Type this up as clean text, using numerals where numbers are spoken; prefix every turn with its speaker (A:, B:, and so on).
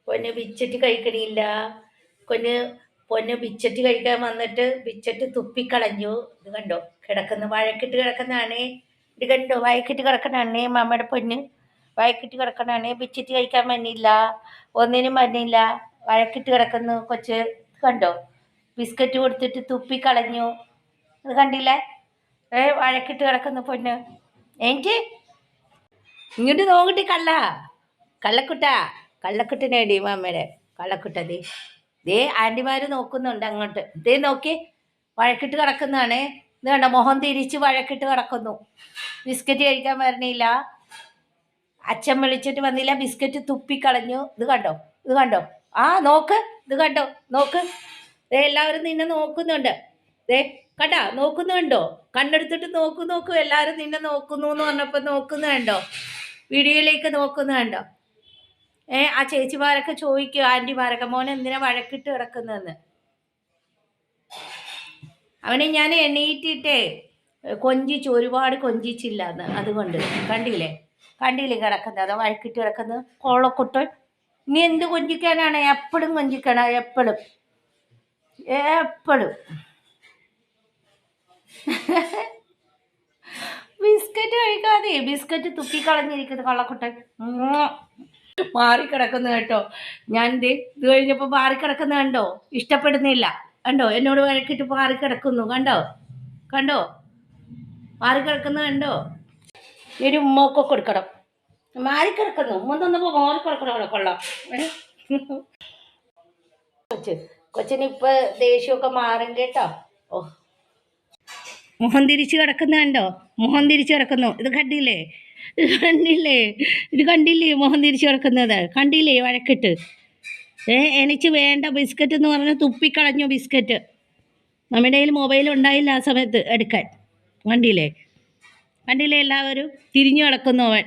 A: പൊന്ന് ബിച്ചറ്റ് കഴിക്കണില്ല. കൊന്ന് പൊന്ന് ബിച്ചറ്റ് കഴിക്കാൻ വന്നിട്ട് ബിച്ചറ്റ് തുപ്പിക്കളഞ്ഞു. ഇത് കണ്ടോ കിടക്കുന്ന വഴക്കിട്ട് കിടക്കുന്നതാണേ. ഇത് കണ്ടോ വഴക്കിട്ട് കിടക്കണാണേ മമ്മയുടെ പൊന്ന്. വഴക്കിട്ട് കിടക്കണാണേ. ബിച്ചറ്റ് കഴിക്കാൻ വന്നില്ല, ഒന്നിനും വന്നില്ല. വഴക്കിട്ട് കിടക്കുന്നു കൊച്ച്. കണ്ടോ ബിസ്ക്കറ്റ് കൊടുത്തിട്ട് തുപ്പിക്കളഞ്ഞു. ഇത് കണ്ടില്ലേ? വഴക്കിട്ട് കിടക്കുന്നു പൊന്ന്. എനിക്ക് ഇങ്ങോട്ട് നോക്കിട്ട് കള്ളക്കുട്ട കള്ളക്കുട്ടനേടി മാമ്മയുടെ കള്ളക്കുട്ട. ദേ ആൻറ്റിമാർ നോക്കുന്നുണ്ട് അങ്ങോട്ട്. ദേ നോക്കി വഴക്കിട്ട് കിടക്കുന്നതാണേ. ഇത് കണ്ടോ മുഖം തിരിച്ച് വഴക്കിട്ട് കിടക്കുന്നു. ബിസ്ക്കറ്റ് കഴിക്കാൻ വരണില്ല, അച്ഛൻ വിളിച്ചിട്ട് വന്നില്ല, ബിസ്ക്കറ്റ് തുപ്പിക്കളഞ്ഞു. ഇത് കണ്ടോ, ഇത് കണ്ടോ? ആ നോക്ക്, ഇത് കണ്ടോ, നോക്ക്. ദേ എല്ലാവരും നിന്നെ നോക്കുന്നുണ്ട്. ദേ കണ്ടാ നോക്കുന്നുണ്ടോ? കണ്ണെടുത്തിട്ട് നോക്കൂ. എല്ലാവരും നിന്നെ നോക്കുന്നു എന്ന് പറഞ്ഞപ്പോൾ നോക്കുന്നുണ്ടോ? വീഡിയോയിലേക്ക് നോക്കുന്നുണ്ടോ? ആ ചേച്ചിമാരൊക്കെ ചോദിക്കും, ആൻറ്റിമാരൊക്കെ മോൻ എന്തിനാ വഴക്കിട്ട് കിടക്കുന്നതെന്ന്. അവനെ ഞാൻ എണീറ്റിട്ടേ കൊഞ്ചിച്ചു, ഒരുപാട് കൊഞ്ചിച്ചില്ല എന്ന്. അതുകൊണ്ട് കണ്ടില്ലേ കിടക്കുന്നത്, അതോ വഴക്കിട്ട് കിടക്കുന്നത് കോളക്കുട്ടൻ. ഇനി എന്ത് കൊഞ്ചിക്കാനാണ്? എപ്പോഴും കൊഞ്ചിക്കണം, എപ്പോഴും. ബിസ്ക്കറ്റ് കഴിക്കാതെ ബിസ്ക്കറ്റ് തുപ്പിക്കളഞ്ഞിരിക്കുന്നു കള്ളക്കുട്ടൻ. മാറിക്കിടക്കുന്നു കേട്ടോ. ഞാൻ ഇത് കഴിഞ്ഞപ്പോൾ മാറിക്കിടക്കുന്ന കണ്ടോ? ഇഷ്ടപ്പെടുന്നില്ല കണ്ടോ? എന്നോട് വഴക്കിട്ട് മാറിക്കിടക്കുന്നു കണ്ടോ മാറിക്കിടക്കുന്ന കണ്ടോ? ഒരു ഉമ്മൊക്കെ കൊടുക്കണം. മാറിക്കിടക്കുന്നു ഉമ്മ തന്നപ്പോൾ മാറിക്കിടക്കണം. കൊള്ളാം. കൊച്ചിനിപ്പോ ദേഷ്യമൊക്കെ മാറും കേട്ടോ. ഓ മുഖം തിരിച്ച് കിടക്കുന്നുണ്ടോ? മുഖം തിരിച്ച് കിടക്കുന്നു. ഇത് കണ്ടില്ലേ? മുഖം തിരിച്ച് കിടക്കുന്നത് കണ്ടില്ലേ? വഴക്കിട്ട് എനിക്ക് വേണ്ട ബിസ്ക്കറ്റ് എന്ന് പറഞ്ഞ് തുപ്പിക്കളഞ്ഞു ബിസ്ക്കറ്റ്. നമ്മുടെ കയ്യിൽ മൊബൈൽ ഉണ്ടായില്ല ആ സമയത്ത് എടുക്കാൻ. കണ്ടില്ലേ എല്ലാവരും തിരിഞ്ഞു കിടക്കുന്നു അവൻ.